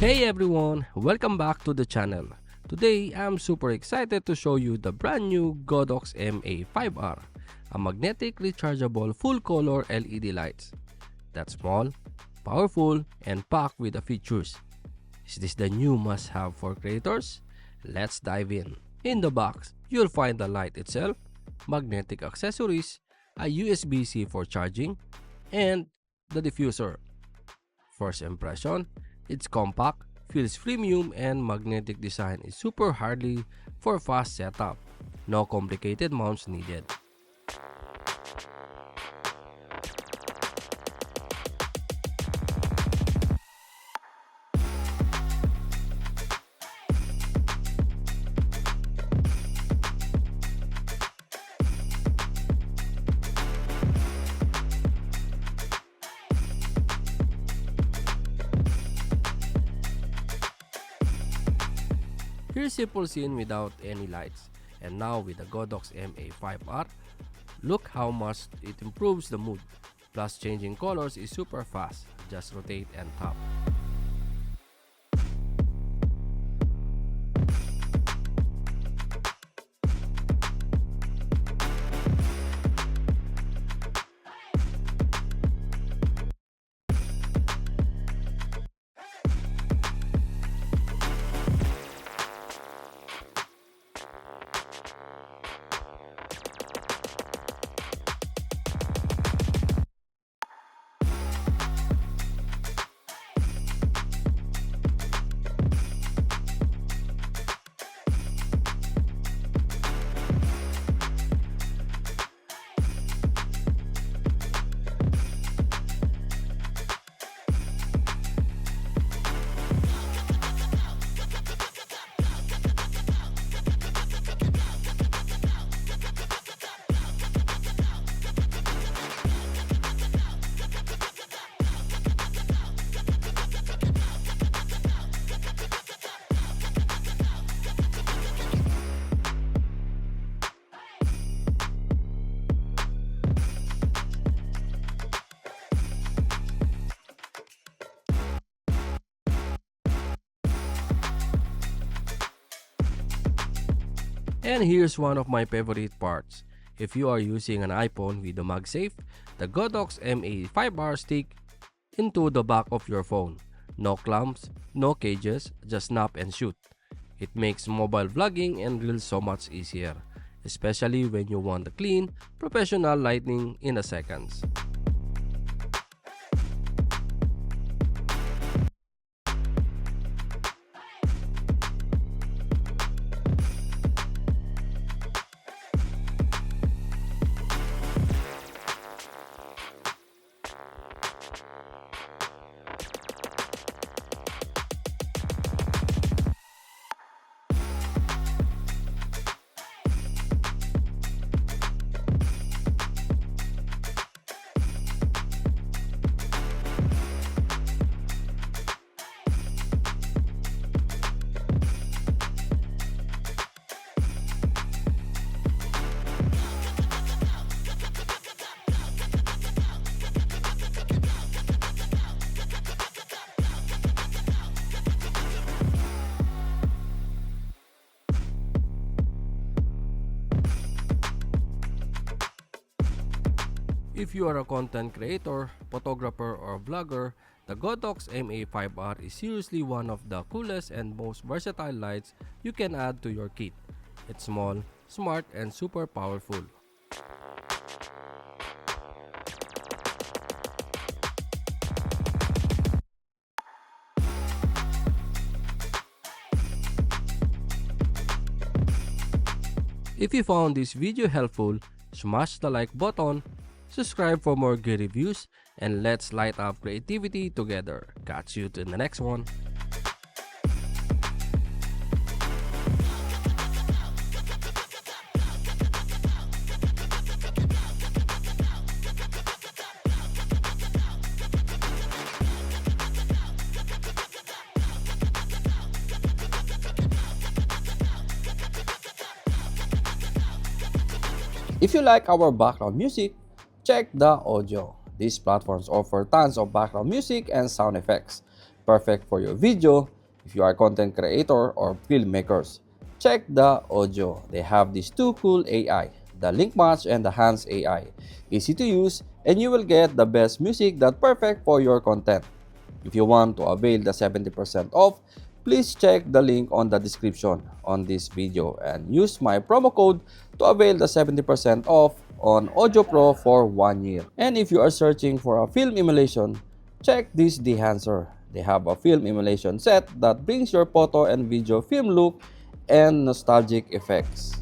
Hey everyone, welcome back to the channel. Today, I'm super excited to show you the brand new Godox MA5R, a magnetic rechargeable full-color LED lights. That's small, powerful, and packed with the features. Is this the new must-have for creators? Let's dive in. In the box, you'll find the light itself, magnetic accessories, a USB-C for charging, and the diffuser. First impression, it's compact, feels premium, and magnetic design is super hardy for fast setup. No complicated mounts needed. Here's simple scene without any lights. And now with the Godox MA5R, look how much it improves the mood. Plus changing colors is super fast. Just rotate and tap. And here's one of my favorite parts. If you are using an iPhone with the MagSafe, the Godox MA5R stick into the back of your phone. No clamps, no cages, just snap and shoot. It makes mobile vlogging and reels so much easier, especially when you want a clean, professional lighting in a seconds. If you are a content creator, photographer, or vlogger, the Godox MA5R is seriously one of the coolest and most versatile lights you can add to your kit. It's small, smart, and super powerful. If you found this video helpful, smash the like button, subscribe for more good reviews, and let's light up creativity together. Catch you to the next one. If you like our background music, check the audio. These platforms offer tons of background music and sound effects. perfect for your video if you are content creator or filmmakers. Check the audio. They have these two cool AI, the Link Match and the Hans AI. Easy to use, and you will get the best music that's perfect for your content. If you want to avail the 70% off, please check the link on the description on this video and use my promo code to avail the 70% off on Audio Pro for 1 year. And if you are searching for a film emulation, check this Dehancer. They have a film emulation set that brings your photo and video film look and nostalgic effects.